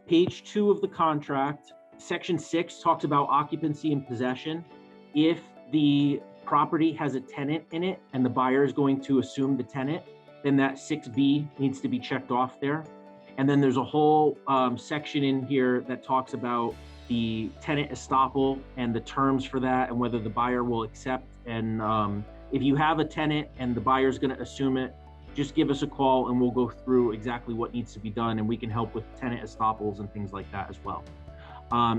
Page 2 of the contract, section 6 talks about occupancy and possession. If the property has a tenant in it and the buyer is going to assume the tenant, then that 6B needs to be checked off there. And then there's a whole section in here that talks about the tenant estoppel and the terms for that and whether the buyer will accept. And if you have a tenant and the buyer's going to assume it, just give us a call and we'll go through exactly what needs to be done, and we can help with tenant estoppels and things like that as well.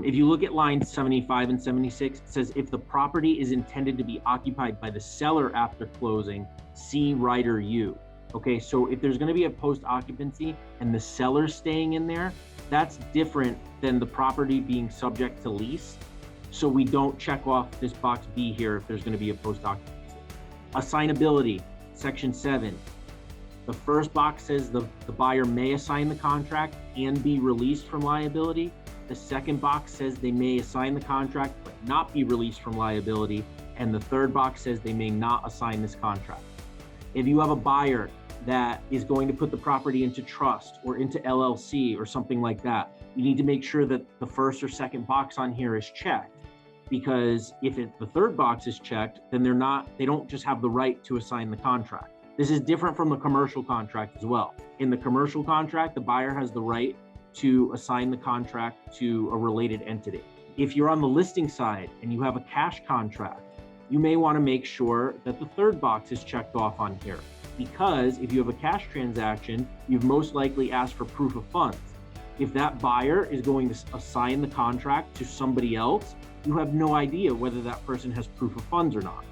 If you look at lines 75 and 76, it says if the property is intended to be occupied by the seller after closing, see writer U. Okay, so if there's going to be a post occupancy and the seller's staying in there, that's different than the property being subject to lease. So we don't check off this box B here if there's going to be a post occupancy. Assignability, section 7. The first box says the buyer may assign the contract and be released from liability. The second box says they may assign the contract but not be released from liability. And the third box says they may not assign this contract. If you have a buyer that is going to put the property into trust or into LLC or something like that, you need to make sure that the first or second box on here is checked, because if the third box is checked, then they don't just have the right to assign the contract. This is different from the commercial contract as well. In the commercial contract, the buyer has the right to assign the contract to a related entity. If you're on the listing side and you have a cash contract, you may want to make sure that the third box is checked off on here, because if you have a cash transaction, you've most likely asked for proof of funds. If that buyer is going to assign the contract to somebody else, you have no idea whether that person has proof of funds or not.